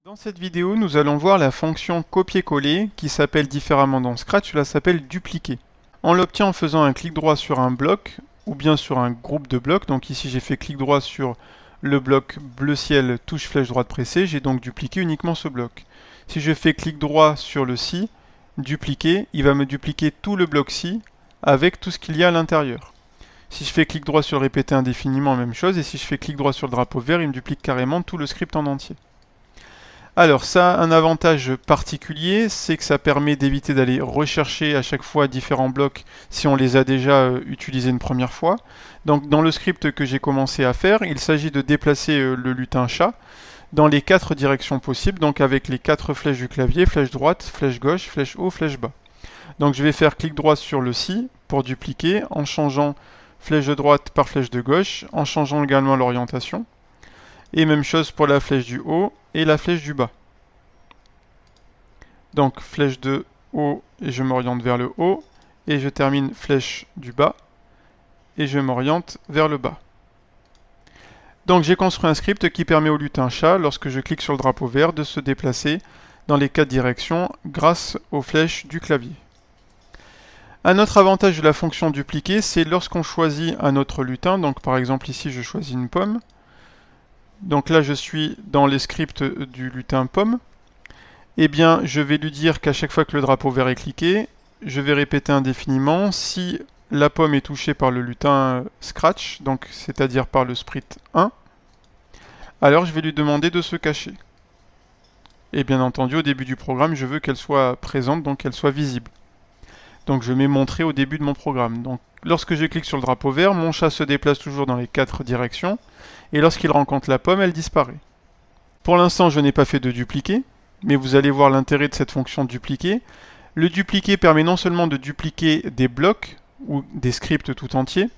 Dans cette vidéo, nous allons voir la fonction copier-coller qui s'appelle différemment dans Scratch, cela s'appelle dupliquer. On l'obtient en faisant un clic droit sur un bloc ou bien sur un groupe de blocs. Donc ici j'ai fait clic droit sur le bloc bleu ciel, touche flèche droite pressée, j'ai donc dupliqué uniquement ce bloc. Si je fais clic droit sur le si, dupliquer, il va me dupliquer tout le bloc si avec tout ce qu'il y a à l'intérieur. Si je fais clic droit sur répéter indéfiniment, même chose, et si je fais clic droit sur le drapeau vert, il me duplique carrément tout le script en entier. Alors ça a un avantage particulier, c'est que ça permet d'éviter d'aller rechercher à chaque fois différents blocs si on les a déjà utilisés une première fois. Donc dans le script que j'ai commencé à faire, il s'agit de déplacer le lutin chat dans les 4 directions possibles, donc avec les 4 flèches du clavier, flèche droite, flèche gauche, flèche haut, flèche bas. Donc je vais faire clic droit sur le si pour dupliquer en changeant flèche de droite par flèche de gauche, en changeant également l'orientation. Et même chose pour la flèche du haut et la flèche du bas. Donc flèche de haut et je m'oriente vers le haut. Et je termine flèche du bas et je m'oriente vers le bas. Donc j'ai construit un script qui permet au lutin chat, lorsque je clique sur le drapeau vert, de se déplacer dans les 4 directions grâce aux flèches du clavier. Un autre avantage de la fonction dupliquer, c'est lorsqu'on choisit un autre lutin. Donc par exemple ici je choisis une pomme. Donc là je suis dans les scripts du lutin pomme. Eh bien je vais lui dire qu'à chaque fois que le drapeau vert est cliqué, je vais répéter indéfiniment si la pomme est touchée par le lutin Scratch, donc c'est-à-dire par le sprite 1, alors je vais lui demander de se cacher. Et bien entendu au début du programme je veux qu'elle soit présente, donc qu'elle soit visible. Donc je mets montrer au début de mon programme. Donc lorsque je clique sur le drapeau vert, mon chat se déplace toujours dans les 4 directions. Et lorsqu'il rencontre la pomme, elle disparaît. Pour l'instant, je n'ai pas fait de dupliquer, mais vous allez voir l'intérêt de cette fonction dupliquer. Le dupliquer permet non seulement de dupliquer des blocs ou des scripts tout entiers,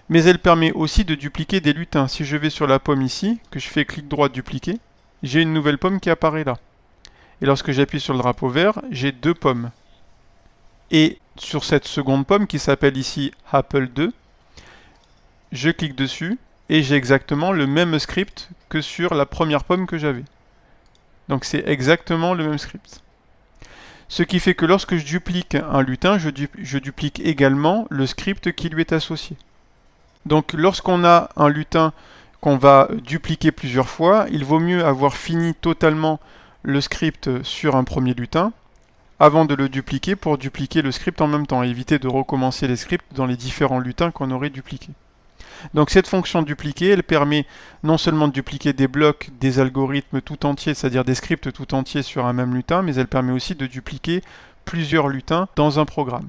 mais elle permet aussi de dupliquer des lutins. Si je vais sur la pomme ici, que je fais clic droit dupliquer, j'ai une nouvelle pomme qui apparaît là. Et lorsque j'appuie sur le drapeau vert, j'ai 2 pommes. Et sur cette seconde pomme qui s'appelle ici Apple 2, je clique dessus et j'ai exactement le même script que sur la première pomme que j'avais. Donc c'est exactement le même script. Ce qui fait que lorsque je duplique un lutin, je duplique également le script qui lui est associé. Donc lorsqu'on a un lutin qu'on va dupliquer plusieurs fois, il vaut mieux avoir fini totalement le script sur un premier lutin avant de le dupliquer pour dupliquer le script en même temps et éviter de recommencer les scripts dans les différents lutins qu'on aurait dupliqués. Donc cette fonction dupliquer, elle permet non seulement de dupliquer des blocs, des algorithmes tout entiers, c'est-à-dire des scripts tout entiers sur un même lutin, mais elle permet aussi de dupliquer plusieurs lutins dans un programme.